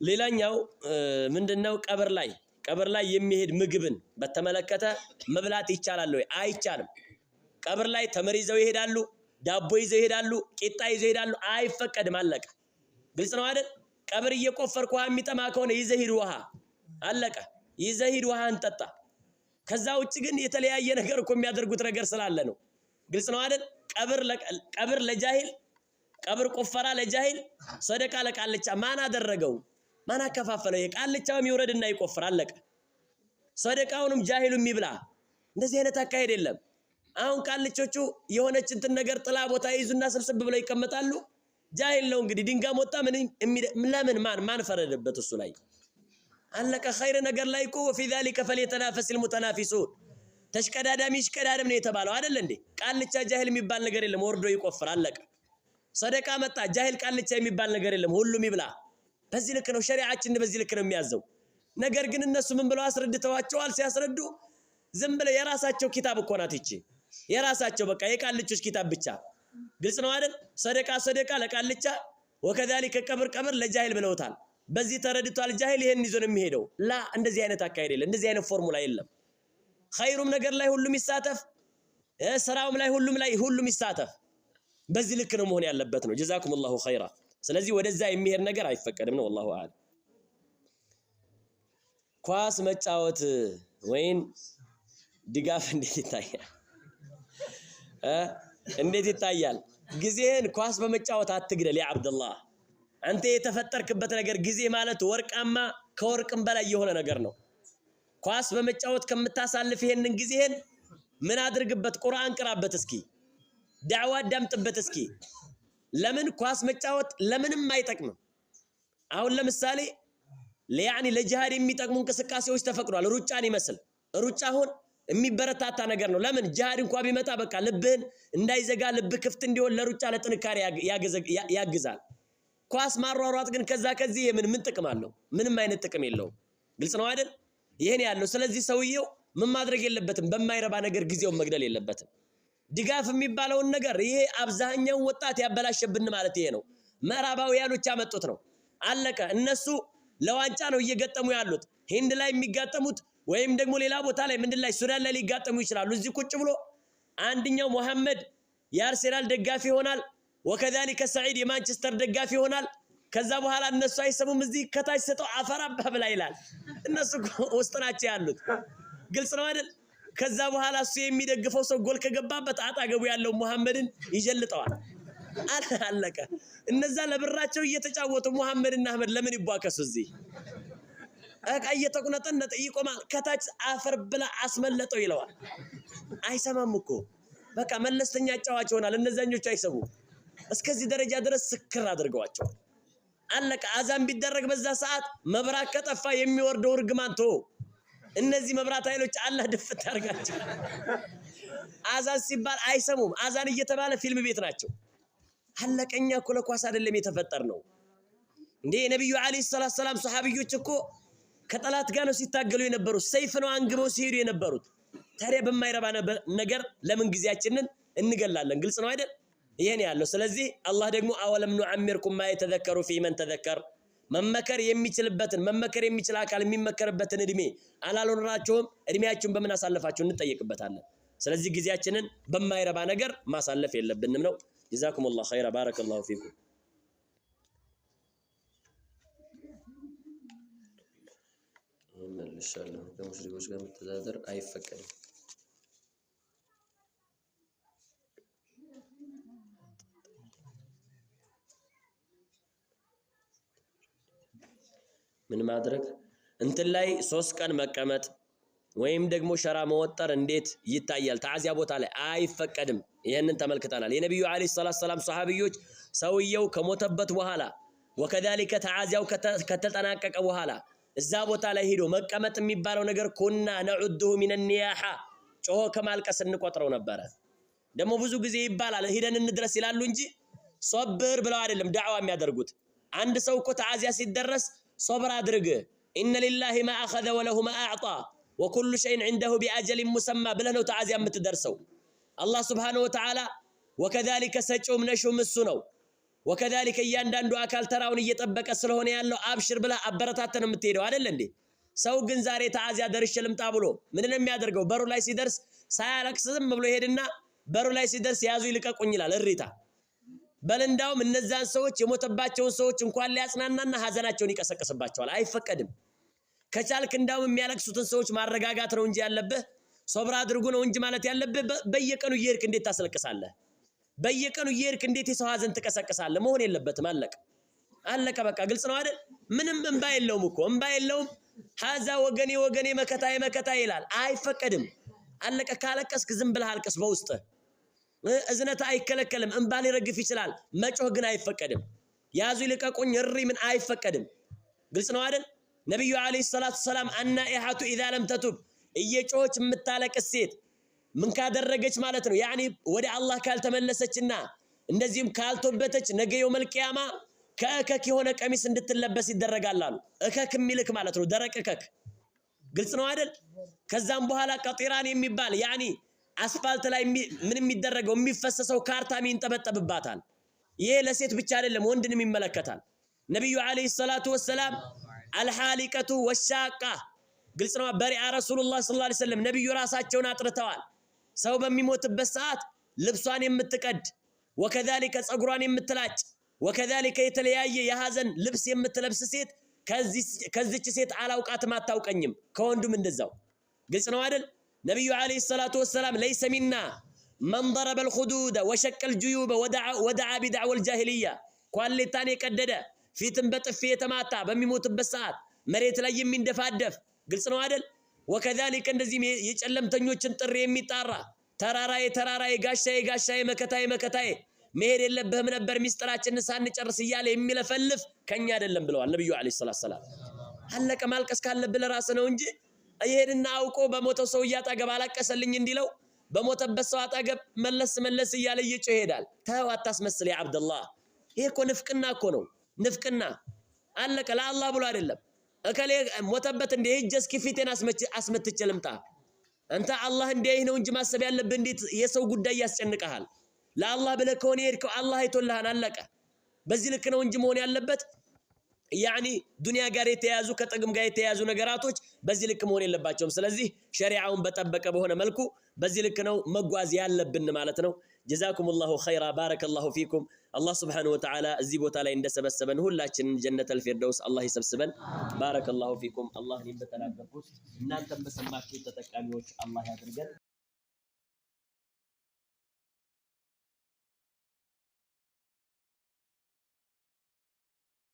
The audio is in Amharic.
ሌላኛው ምንድነው ቀብር ላይ የሚሄድ ምግብን በተመለከተ መብላት ይቻላል ወይ? አይቻልም። ቀብር ላይ ተምር ይዘው ይሄዳሉ፣ ዳቦ ይዘው ይሄዳሉ፣ ቂጣ ይዘው ይሄዳሉ። አይፈቀድም። አለቀ። ግልጽ ነው አይደል? ቀብር እየቆፈርኩ ውሃ የሚጠማ ከሆነ ይዘህ ሂድ ውሃ፣ አለቀ። ይዘህ ሂድ ውሃ እንጠጣ። ከዛ ውጭ ግን የተለያየ ነገር እኮ የሚያደርጉት ነገር ስላለ ነው። ግልጽ ነው አይደል? ቀብር ለጃሂል፣ ቀብር ቆፈራ ለጃሂል፣ ሰደቃ ለቃልቻ ማን አደረገው? ማን አከፋፈለው? የቃልቻውም ይወረድና ይቆፍር፣ አለቀ። ሰደቃውንም ጃሂሉም ይብላ። እንደዚህ አይነት አካሄድ የለም። አሁን ቃልቾቹ የሆነች እንትን ነገር ጥላ ቦታ ይዙና ስብስብ ብለው ይቀመጣሉ። ጃሂል ነው እንግዲህ ድንጋይ ወጣ ለምን ማን ፈረደበት እሱ ላይ? አለቀ። ኸይር ነገር ላይ እኮ وفي ذلك فليتنافس المتنافسون ተሽቀዳዳሚ ይሽቀዳደም ነው የተባለው አይደል እንዴ? ቃልቻ ጃሂል የሚባል ነገር የለም፣ ወርዶ ይቆፍር፣ አለቀ። ሰደቃ መጣ ጃሂል ቃልቻ የሚባል ነገር የለም፣ ሁሉም ይብላ። በዚህ ልክ ነው ሸሪዓችን፣ በዚህ ልክ ነው የሚያዘው። ነገር ግን እነሱ ምን ብለው አስረድተዋቸዋል? ሲያስረዱ ዝም ብለው የራሳቸው ኪታብ እኮ ናት ይቺ፣ የራሳቸው በቃ የቃልቾች ኪታብ ብቻ። ግልጽ ነው አይደል? ሰደቃ ለቃልቻ ወከዛሊከ ቀብር ለጃሂል ብለውታል። በዚህ ተረድቷል ጃሂል ይሄን ይዞ ነው የሚሄደው። ላ እንደዚህ አይነት አካሄድ የለም፣ እንደዚህ አይነት ፎርሙላ የለም። ኸይሩም ነገር ላይ ሁሉም ይሳተፍ፣ ስራውም ላይ ሁሉም ይሳተፍ። በዚህ ልክ ነው መሆን ያለበት ነው። ጀዛኩሙላሁ ኸይራ። ስለዚህ ወደዛ የሚሄድ ነገር አይፈቀድም ነው። والله اعلم። ኳስ መጫወት ወይን ድጋፍ እንዴት ይታያል? እንዴት ይታያል? ጊዜህን ኳስ በመጫወት አትግደል ያ አብደላህ። አንተ የተፈጠርክበት ነገር ጊዜ ማለት ወርቃማ ከወርቅም በላይ የሆነ ነገር ነው። ኳስ በመጫወት ከምታሳልፍ ይሄንን ጊዜህን ምን አድርግበት? ቁርአን ቅራበት እስኪ፣ ዳዕዋ አዳምጥበት እስኪ። ለምን ኳስ መጫወት ለምንም አይጠቅምም። አሁን ለምሳሌ ለጂሃድ የሚጠቅሙ እንቅስቃሴዎች ተፈቅዷል። ሩጫን ይመስል ሩጫ አሁን የሚበረታታ ነገር ነው። ለምን ጂሃድ እንኳን ቢመጣ በቃ ልብህን እንዳይዘጋ ልብ ክፍት እንዲሆን ለሩጫ ለጥንካሬ ያግዛል። ኳስ ማሯሯጥ ግን ከዚህ ምን ጥቅም አለው? ምንም አይነት ጥቅም የለውም። ግልጽ ነው አይደል? ይሄን ያለው። ስለዚህ ሰውየው ምን ማድረግ የለበትም? በማይረባ ነገር ጊዜውን መግደል የለበትም። ድጋፍ የሚባለውን ነገር ይሄ አብዛኛው ወጣት ያበላሸብን ማለት ይሄ ነው። ምዕራባውያኖች ያመጡት ነው። አለቀ። እነሱ ለዋንጫ ነው እየገጠሙ ያሉት። ሂንድ ላይ የሚጋጠሙት ወይም ደግሞ ሌላ ቦታ ላይ ምንድን ላይ ሱዳን ላይ ሊጋጠሙ ይችላሉ። እዚህ ቁጭ ብሎ አንደኛው መሐመድ የአርሴናል ደጋፊ ይሆናል፣ ወከዛሊከ ሰዒድ የማንቸስተር ደጋፊ ይሆናል። ከዛ በኋላ እነሱ አይሰሙም። እዚህ ከታች ሰጠው አፈራ በብላ ይላል። እነሱ ውስጥ ናቸው ያሉት። ግልጽ ነው አይደል? ከዛ በኋላ እሱ የሚደግፈው ሰው ጎል ከገባበት አጣገቡ ያለው መሐመድን ይጀልጠዋል። አለቀ። እነዛ ለብራቸው እየተጫወቱ መሐመድና አህመድ ለምን ይቧከሱ? እዚህ እየተቁነጠነጠ ይቆማል። ከታች አፈር ብላ አስመለጠው ይለዋል። አይሰማም እኮ በቃ መለስተኛ ጫዋች ይሆናል። እነዛኞቹ አይሰሙም። እስከዚህ ደረጃ ድረስ ስክር አድርገዋቸዋል። አለቀ። አዛን ቢደረግ በዛ ሰዓት መብራት ከጠፋ የሚወርደው እርግማን ተው። እነዚህ መብራት ኃይሎች አላህ ድፍት ያርጋቸው። አዛን ሲባል አይሰሙም። አዛን እየተባለ ፊልም ቤት ናቸው። አለቀኛ እኮ ለኳስ አይደለም የተፈጠር ነው እንዴ? ነብዩ አለይሂ ሰላቱ ሰላም ሱሐቢዮች እኮ ከጠላት ጋር ነው ሲታገሉ የነበሩት። ሰይፍ ነው አንግበው ሲሄዱ የነበሩት። ታዲያ በማይረባ ነገር ለምን ጊዜያችንን እንገላለን? ግልጽ ነው አይደል? ይሄን ያለው። ስለዚህ አላህ ደግሞ አወለም ኑዓሚርኩም ማ የተዘከሩ ፊ መን ተዘከር፣ መመከር የሚችል አካል የሚመከርበትን እድሜ አላልሆናችሁም? እድሜያችሁን በምን አሳለፋችሁ እንጠየቅበታለን። ስለዚህ ጊዜያችንን በማይረባ ነገር ማሳለፍ የለብንም ነው። ጀዛኩሙላሁ ኸይራ ባረከላሁ ፊኩም። መልሻለሁ። ከሙስሊሞች ጋር መተዳደር አይፈቀድም። ምን ማድረግ? እንትን ላይ 3 ቀን መቀመጥ ወይም ደግሞ ሸራ መወጠር እንዴት ይታያል? ተዓዚያ ቦታ ላይ አይፈቀድም። ይሄንን ተመልክተናል። የነብዩ አለይሂ ሰላቱ ሰላም ሱሐቢዮች ሰውየው ከሞተበት በኋላ ወከዛሊከ ተዓዚያው ከተጠናቀቀ በኋላ እዛ ቦታ ላይ ሄዶ መቀመጥ የሚባለው ነገር ኩና ነዑዱሁ ሚን النياحة ጮሆ ከማልቀስ እንቆጥረው ነበር። ደግሞ ብዙ ጊዜ ይባላል ሄደን እንድረስ ይላሉ እንጂ ሶብር ብለው አይደለም ዳዕዋ የሚያደርጉት። አንድ ሰው እኮ ተዓዚያ ሲደረስ ሶብር አድርግ ኢነ ሊላሂ ማ አኸዘ ወለሁ ማ አዕጣ ወኩሉ ሸይን ዐንደሁ ቢአጀል ሙሰማ ብለህ ነው ተዓዚያ የምትደርሰው። አላህ ሱብሓነሁ ወተዓላ ወከዛሊከ ሰጪውም ነሹም እሱ ነው። ወከዛሊከ እያንዳንዱ አካል ተራውን እየጠበቀ ስለሆነ ያለው አብሽር ብለህ አበረታተን የምትሄደው አይደል እንዴ? ሰው ግን ዛሬ ተዓዚያ ደርሼ ልምጣ ብሎ ምንድነው የሚያደርገው? በሩ ላይ ሲደርስ ሳያለቅስ ዝም ብሎ ይሄድና በሩ ላይ ሲደርስ ያዙ ይልቀቁኝ ይላል። እሪታ በልንዳውም እነዛን ሰዎች የሞተባቸውን ሰዎች እንኳን ሊያጽናናና ሀዘናቸውን ይቀሰቅስባቸዋል። አይፈቀድም። ከቻልክ እንዳውም የሚያለቅሱትን ሰዎች ማረጋጋት ነው እንጂ ያለብህ ሶብር አድርጉ ነው እንጂ ማለት ያለብህ በየቀኑ እየሄድክ እንዴት ታስለቅሳለህ? በየቀኑ እየሄድክ እንዴት የሰው ሀዘን ትቀሰቅሳለህ? መሆን የለበትም። አለቀ በቃ ግልጽ ነው አይደል? ምንም እንባ የለውም እኮ እንባ የለውም። ሀዛ ወገኔ መከታዬ ይላል። አይፈቀድም። አለቀ። ካለቀስክ ዝም ብለህ አልቅስ በውስጥ እዝነት አይከለከልም። እንባ ሊረግፍ ይችላል። መጮህ ግን አይፈቀድም። ያዙ ይልቀቁኝ እሪ ምን አይፈቀድም። ግልጽ ነው አይደል? ነብዩ አለይሂ ሰላቱ ሰላም አናኢሐቱ ኢዛ ለም ተቱብ እየጮች የምታለቅስ ሴት ምን ካደረገች ማለት ነው ያኒ ወደ አላህ ካልተመለሰችና እንደዚህም ካልተወበተች ነገ የውመል ቂያማ ከእከክ የሆነ ቀሚስ እንድትለበስ ይደረጋል አሉ። እከክ የሚልክ ማለት ነው ደረቅ እከክ። ግልጽ ነው አይደል? ከዛም በኋላ ቀጢራን የሚባል ያኒ አስፋልት ላይ ምን የሚደረገው የሚፈሰሰው ካርታ ይንጠበጠብባታል። ይሄ ለሴት ብቻ አይደለም ወንድንም ይመለከታል። ነብዩ አለይሂ ሰላቱ ወሰላም አልሐሊቀቱ ወሻቃ ግልጽ ነው። በሪአ ረሱላህ ሰለላሁ ዐለይሂ ወሰለም ነብዩ ራሳቸውን አጥርተዋል። ሰው በሚሞትበት ሰዓት ልብሷን የምትቀድ ወከዛሊከ ጸጉሯን የምትላጭ ወከዛሊከ የተለያየ የሐዘን ልብስ የምትለብስ ሴት ከዚች ሴት አላውቃትም አታውቀኝም። ከወንዱም እንደዛው ግልጽ ነው አይደል? ነብዩ አለይሂ ሰላቱ ወሰላም ለይሰ ሚና መን ضرب الخدود وشق الجيوب ودعا بدعوى الجاهليه ኳሌታን የቀደደ ፊትን በጥፊ የተማታ በሚሞትበት ሰዓት መሬት ላይ የሚንደፋደፍ ግልጽ ነው አይደል? ወከዛሊከ እንደዚህም የጨለምተኞችን ጥሪ የሚጣራ ተራራዬ ጋሻዬ መከታዬ መሄድ የለብህም ነበር ሚስጥራችንን ሳንጨርስ እያለ የሚለፈልፍ ከኛ አይደለም ብለዋል ነብዩ አለይሂ ሰላቱ ሰላም። አለቀ። ማልቀስ ካለብህ ለራስህ ነው እንጂ ይሄድና አውቆ በሞተው ሰው አጠገብ አላቀሰልኝ እንዲለው በሞተበት ሰው አጠገብ መለስ እያለ እየጮህ ይሄዳል። ተው አታስመስል ያ አብደላህ። ይሄ እኮ ንፍቅና እኮ ነው። ንፍቅና አለቀ። ለአላህ ብሎ አይደለም። እከሌ ሞተበት እንደ ሂጅ እስኪ ፊቴን አስመትቼ ልምጣ። አንተ አላህ እንዲያይህ ነው እንጂ ማሰብ ያለብህ እንዴት የሰው ጉዳይ ያስጨንቀሃል? ለአላህ ብለህ ከሆነ ሄድከው አላህ አይቶልሃል። አለቀ። በዚህ ልክ ነው እንጂ መሆን ያለበት ያኒ ዱንያ ጋር የተያዙ ከጥቅም ጋር የተያዙ ነገራቶች በዚህ ልክ መሆን የለባቸውም። ስለዚህ ሸሪዓውን በጠበቀ በሆነ መልኩ በዚህ ልክ ነው መጓዝ ያለብን ማለት ነው። ጀዛኩሙላሁ ኸይራ ባረከላሁ ፊኩም። አላህ ሱብሓነሁ ወተዓላ እዚህ ቦታ ላይ እንደሰበሰበን ሁላችንን ጀነተል ፊርደውስ አላህ ይሰብስበን። ባረከላሁ ፊኩም። አላህ በተናገርኩት እናንተም በሰማችሁ ተጠቃሚዎች አላህ ያድርገን።